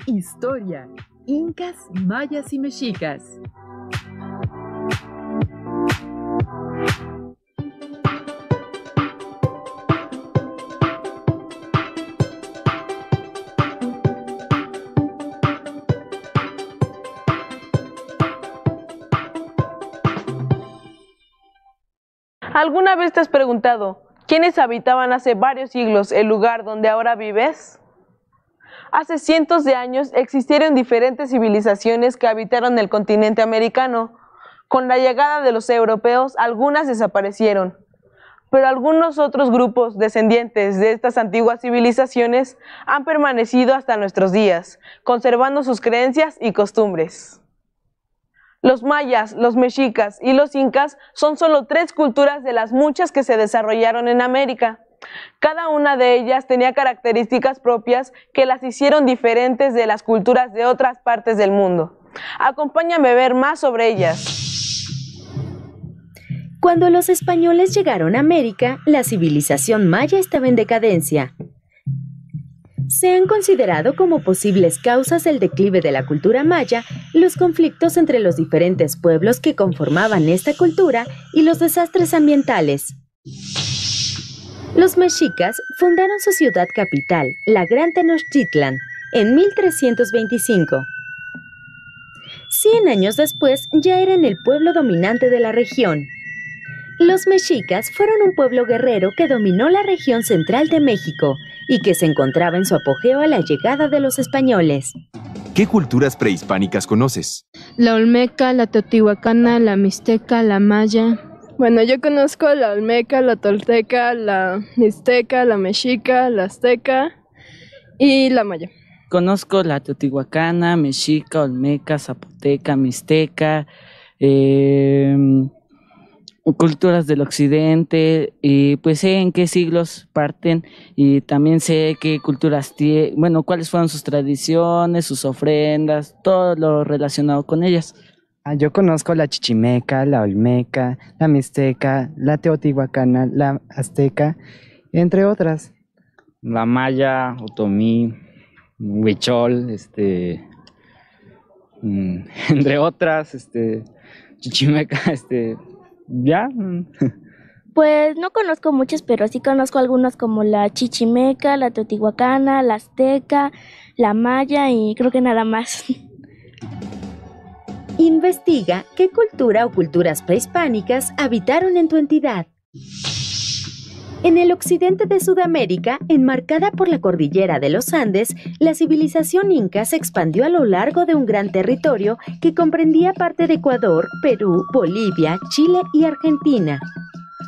Historia, incas, mayas y mexicas. ¿Alguna vez te has preguntado quiénes habitaban hace varios siglos el lugar donde ahora vives? Hace cientos de años existieron diferentes civilizaciones que habitaron el continente americano. Con la llegada de los europeos, algunas desaparecieron, pero algunos otros grupos descendientes de estas antiguas civilizaciones han permanecido hasta nuestros días, conservando sus creencias y costumbres. Los mayas, los mexicas y los incas son solo 3 culturas de las muchas que se desarrollaron en América. Cada una de ellas tenía características propias que las hicieron diferentes de las culturas de otras partes del mundo. Acompáñame a ver más sobre ellas. Cuando los españoles llegaron a América, la civilización maya estaba en decadencia. Se han considerado como posibles causas del declive de la cultura maya los conflictos entre los diferentes pueblos que conformaban esta cultura y los desastres ambientales. Los mexicas fundaron su ciudad capital, la Gran Tenochtitlan, en 1325. 100 años después ya eran el pueblo dominante de la región. Los mexicas fueron un pueblo guerrero que dominó la región central de México y que se encontraba en su apogeo a la llegada de los españoles. ¿Qué culturas prehispánicas conoces? La olmeca, la teotihuacana, la mixteca, la maya. Bueno, yo conozco la olmeca, la tolteca, la mixteca, la mexica, la azteca y la maya. Conozco la teotihuacana, mexica, olmeca, zapoteca, mixteca, culturas del occidente, y pues sé en qué siglos parten y también sé qué culturas tienen, bueno, cuáles fueron sus tradiciones, sus ofrendas, todo lo relacionado con ellas. Yo conozco la chichimeca, la olmeca, la mixteca, la teotihuacana, la azteca, entre otras. La maya, otomí, huichol, entre otras, chichimeca, ya. Pues no conozco muchas, pero sí conozco algunos como la chichimeca, la teotihuacana, la azteca, la maya y creo que nada más. Investiga qué cultura o culturas prehispánicas habitaron en tu entidad. En el occidente de Sudamérica, enmarcada por la cordillera de los Andes, la civilización inca se expandió a lo largo de un gran territorio que comprendía parte de Ecuador, Perú, Bolivia, Chile y Argentina.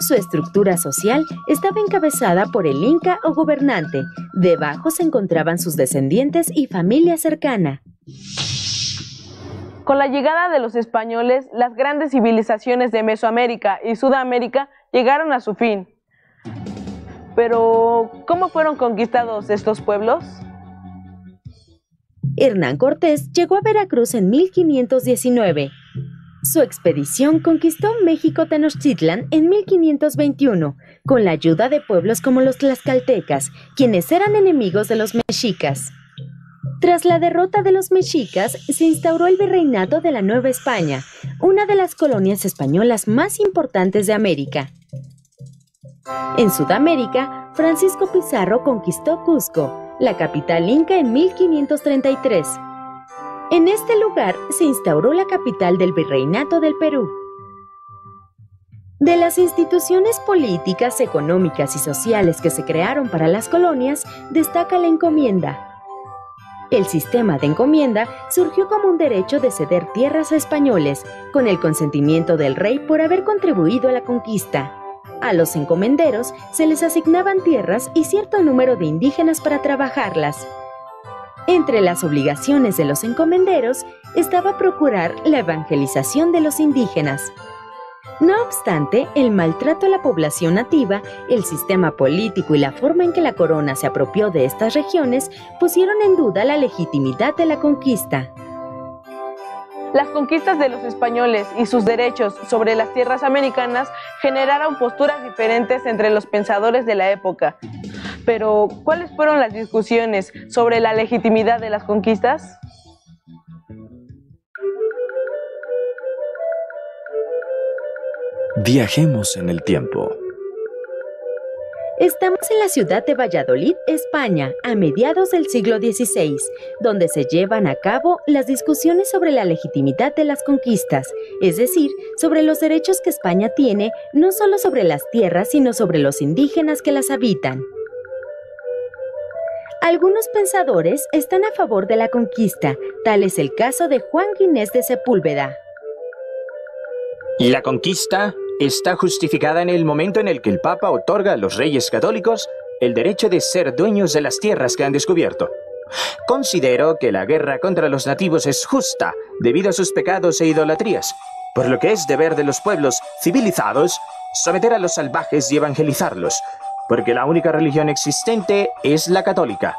Su estructura social estaba encabezada por el inca o gobernante. Debajo se encontraban sus descendientes y familia cercana. Con la llegada de los españoles, las grandes civilizaciones de Mesoamérica y Sudamérica llegaron a su fin. Pero, ¿cómo fueron conquistados estos pueblos? Hernán Cortés llegó a Veracruz en 1519. Su expedición conquistó México Tenochtitlan en 1521, con la ayuda de pueblos como los tlaxcaltecas, quienes eran enemigos de los mexicas. Tras la derrota de los mexicas, se instauró el virreinato de la Nueva España, una de las colonias españolas más importantes de América. En Sudamérica, Francisco Pizarro conquistó Cusco, la capital inca, en 1533. En este lugar se instauró la capital del virreinato del Perú. De las instituciones políticas, económicas y sociales que se crearon para las colonias, destaca la encomienda. El sistema de encomienda surgió como un derecho de ceder tierras a españoles, con el consentimiento del rey por haber contribuido a la conquista. A los encomenderos se les asignaban tierras y cierto número de indígenas para trabajarlas. Entre las obligaciones de los encomenderos estaba procurar la evangelización de los indígenas. No obstante, el maltrato a la población nativa, el sistema político y la forma en que la corona se apropió de estas regiones pusieron en duda la legitimidad de la conquista. Las conquistas de los españoles y sus derechos sobre las tierras americanas generaron posturas diferentes entre los pensadores de la época. Pero, ¿cuáles fueron las discusiones sobre la legitimidad de las conquistas? Viajemos en el tiempo. Estamos en la ciudad de Valladolid, España, a mediados del siglo XVI, donde se llevan a cabo las discusiones sobre la legitimidad de las conquistas, es decir, sobre los derechos que España tiene, no solo sobre las tierras, sino sobre los indígenas que las habitan. Algunos pensadores están a favor de la conquista, tal es el caso de Juan Ginés de Sepúlveda. La conquista está justificada en el momento en el que el Papa otorga a los reyes católicos el derecho de ser dueños de las tierras que han descubierto. Considero que la guerra contra los nativos es justa debido a sus pecados e idolatrías, por lo que es deber de los pueblos civilizados someter a los salvajes y evangelizarlos, porque la única religión existente es la católica.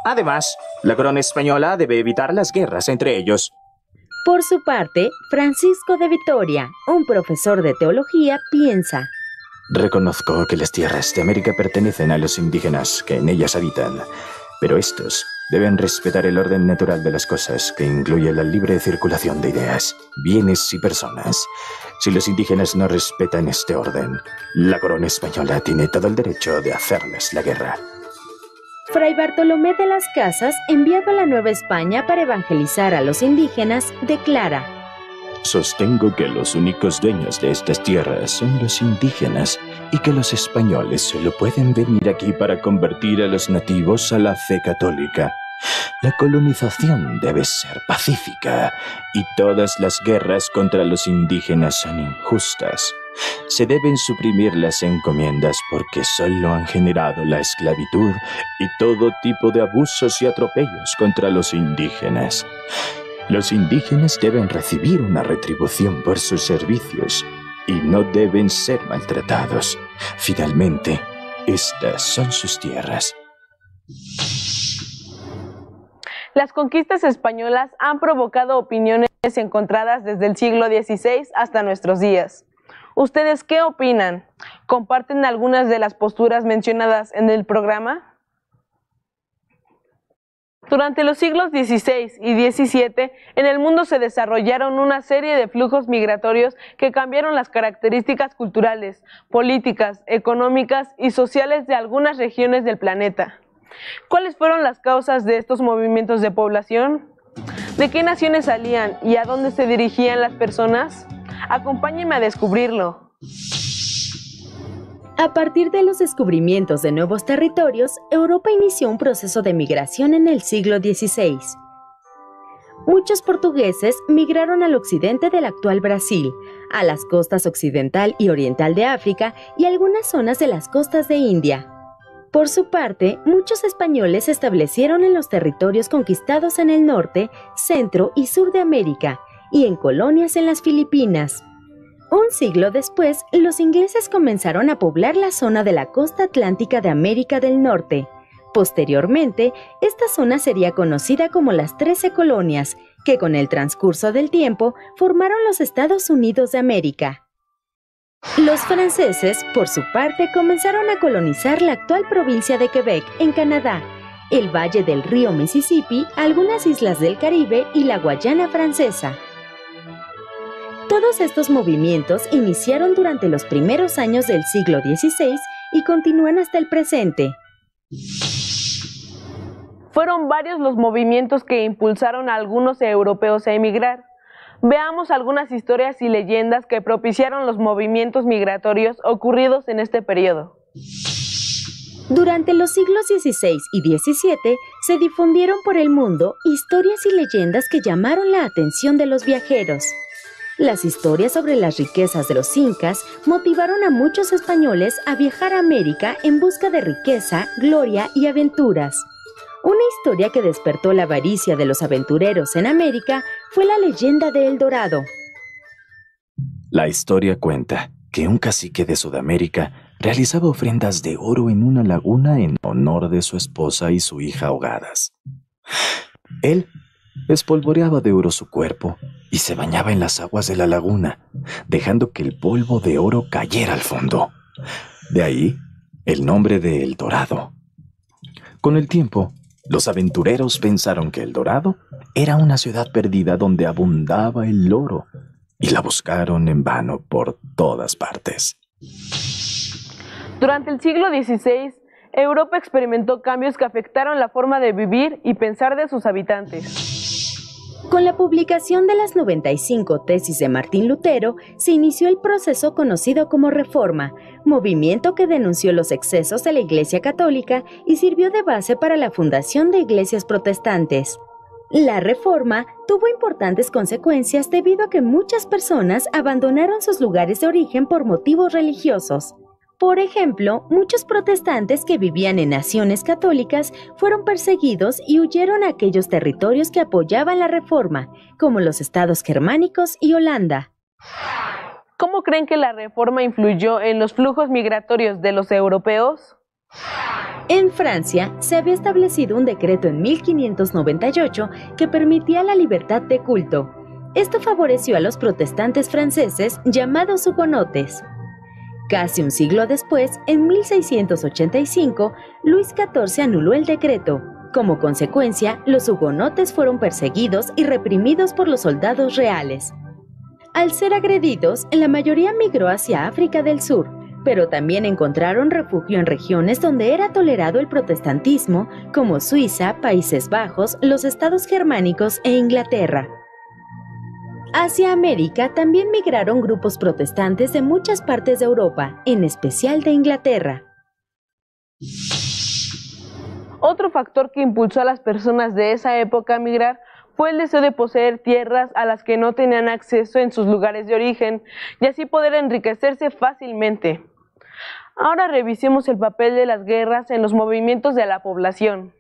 Además, la corona española debe evitar las guerras entre ellos. Por su parte, Francisco de Vitoria, un profesor de teología, piensa: Reconozco que las tierras de América pertenecen a los indígenas que en ellas habitan, pero estos deben respetar el orden natural de las cosas, que incluye la libre circulación de ideas, bienes y personas. Si los indígenas no respetan este orden, la corona española tiene todo el derecho de hacerles la guerra. Fray Bartolomé de las Casas, enviado a la Nueva España para evangelizar a los indígenas, declara: Sostengo que los únicos dueños de estas tierras son los indígenas y que los españoles solo pueden venir aquí para convertir a los nativos a la fe católica. La colonización debe ser pacífica y todas las guerras contra los indígenas son injustas. Se deben suprimir las encomiendas porque solo han generado la esclavitud y todo tipo de abusos y atropellos contra los indígenas. Los indígenas deben recibir una retribución por sus servicios y no deben ser maltratados. Finalmente, estas son sus tierras. Las conquistas españolas han provocado opiniones encontradas desde el siglo XVI hasta nuestros días. ¿Ustedes qué opinan? ¿Comparten algunas de las posturas mencionadas en el programa? Durante los siglos XVI y XVII, en el mundo se desarrollaron una serie de flujos migratorios que cambiaron las características culturales, políticas, económicas y sociales de algunas regiones del planeta. ¿Cuáles fueron las causas de estos movimientos de población? ¿De qué naciones salían y a dónde se dirigían las personas? Acompáñenme a descubrirlo. A partir de los descubrimientos de nuevos territorios, Europa inició un proceso de migración en el siglo XVI. Muchos portugueses migraron al occidente del actual Brasil, a las costas occidental y oriental de África y algunas zonas de las costas de India. Por su parte, muchos españoles se establecieron en los territorios conquistados en el norte, centro y sur de América, y en colonias en las Filipinas. Un siglo después, los ingleses comenzaron a poblar la zona de la costa atlántica de América del Norte. Posteriormente, esta zona sería conocida como las 13 colonias, que con el transcurso del tiempo formaron los Estados Unidos de América. Los franceses, por su parte, comenzaron a colonizar la actual provincia de Quebec, en Canadá, el valle del río Mississippi, algunas islas del Caribe y la Guayana francesa. Todos estos movimientos iniciaron durante los primeros años del siglo XVI y continúan hasta el presente. Fueron varios los movimientos que impulsaron a algunos europeos a emigrar. Veamos algunas historias y leyendas que propiciaron los movimientos migratorios ocurridos en este periodo. Durante los siglos XVI y XVII se difundieron por el mundo historias y leyendas que llamaron la atención de los viajeros. Las historias sobre las riquezas de los incas motivaron a muchos españoles a viajar a América en busca de riqueza, gloria y aventuras. Una historia que despertó la avaricia de los aventureros en América fue la leyenda de El Dorado. La historia cuenta que un cacique de Sudamérica realizaba ofrendas de oro en una laguna en honor de su esposa y su hija ahogadas. Él espolvoreaba de oro su cuerpo y se bañaba en las aguas de la laguna, dejando que el polvo de oro cayera al fondo. De ahí el nombre de El Dorado. Con el tiempo, los aventureros pensaron que El Dorado era una ciudad perdida donde abundaba el oro, y la buscaron en vano por todas partes. Durante el siglo XVI, Europa experimentó cambios que afectaron la forma de vivir y pensar de sus habitantes. Con la publicación de las 95 tesis de Martín Lutero, se inició el proceso conocido como Reforma, movimiento que denunció los excesos de la Iglesia Católica y sirvió de base para la fundación de iglesias protestantes. La Reforma tuvo importantes consecuencias debido a que muchas personas abandonaron sus lugares de origen por motivos religiosos. Por ejemplo, muchos protestantes que vivían en naciones católicas fueron perseguidos y huyeron a aquellos territorios que apoyaban la Reforma, como los estados germánicos y Holanda. ¿Cómo creen que la Reforma influyó en los flujos migratorios de los europeos? En Francia, se había establecido un decreto en 1598 que permitía la libertad de culto. Esto favoreció a los protestantes franceses llamados hugonotes. Casi un siglo después, en 1685, Luis XIV anuló el decreto. Como consecuencia, los hugonotes fueron perseguidos y reprimidos por los soldados reales. Al ser agredidos, la mayoría migró hacia África del Sur, pero también encontraron refugio en regiones donde era tolerado el protestantismo, como Suiza, Países Bajos, los estados germánicos e Inglaterra. Hacia América también migraron grupos protestantes de muchas partes de Europa, en especial de Inglaterra. Otro factor que impulsó a las personas de esa época a migrar fue el deseo de poseer tierras a las que no tenían acceso en sus lugares de origen y así poder enriquecerse fácilmente. Ahora revisemos el papel de las guerras en los movimientos de la población.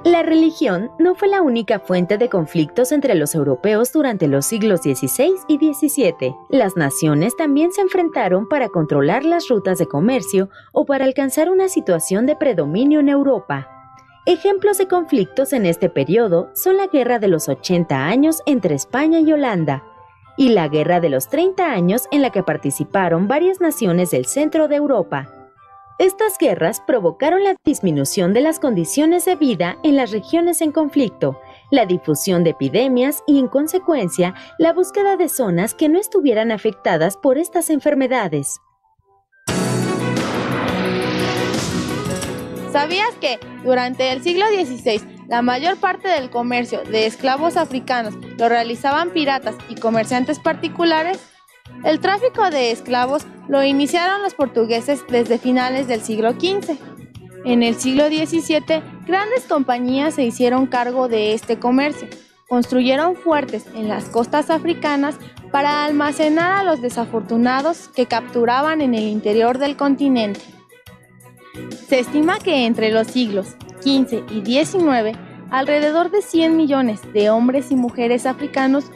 La religión no fue la única fuente de conflictos entre los europeos durante los siglos XVI y XVII. Las naciones también se enfrentaron para controlar las rutas de comercio o para alcanzar una situación de predominio en Europa. Ejemplos de conflictos en este periodo son la Guerra de los 80 años entre España y Holanda y la Guerra de los 30 años en la que participaron varias naciones del centro de Europa. Estas guerras provocaron la disminución de las condiciones de vida en las regiones en conflicto, la difusión de epidemias y, en consecuencia, la búsqueda de zonas que no estuvieran afectadas por estas enfermedades. ¿Sabías que durante el siglo XVI la mayor parte del comercio de esclavos africanos lo realizaban piratas y comerciantes particulares? El tráfico de esclavos lo iniciaron los portugueses desde finales del siglo XV. En el siglo XVII, grandes compañías se hicieron cargo de este comercio. Construyeron fuertes en las costas africanas para almacenar a los desafortunados que capturaban en el interior del continente. Se estima que entre los siglos XV y XIX, alrededor de 100 millones de hombres y mujeres africanos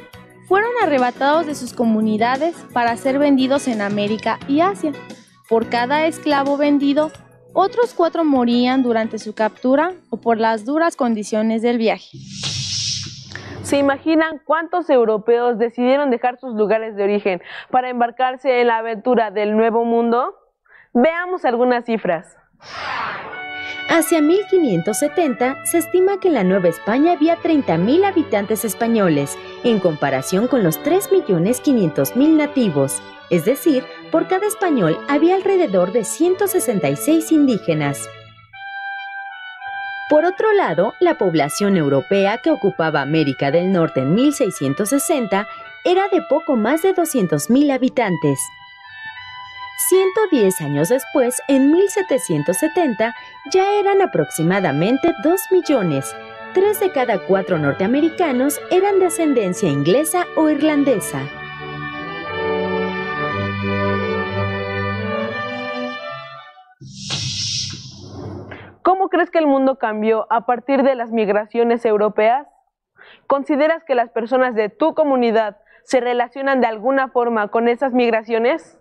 fueron arrebatados de sus comunidades para ser vendidos en América y Asia. Por cada esclavo vendido, otros 4 morían durante su captura o por las duras condiciones del viaje. ¿Se imaginan cuántos europeos decidieron dejar sus lugares de origen para embarcarse en la aventura del Nuevo Mundo? Veamos algunas cifras. Hacia 1570 se estima que en la Nueva España había 30.000 habitantes españoles, en comparación con los 3.500.000 nativos. Es decir, por cada español había alrededor de 166 indígenas. Por otro lado, la población europea que ocupaba América del Norte en 1660 era de poco más de 200.000 habitantes. 110 años después, en 1770, ya eran aproximadamente 2 millones. 3 de cada 4 norteamericanos eran de ascendencia inglesa o irlandesa. ¿Cómo crees que el mundo cambió a partir de las migraciones europeas? ¿Consideras que las personas de tu comunidad se relacionan de alguna forma con esas migraciones?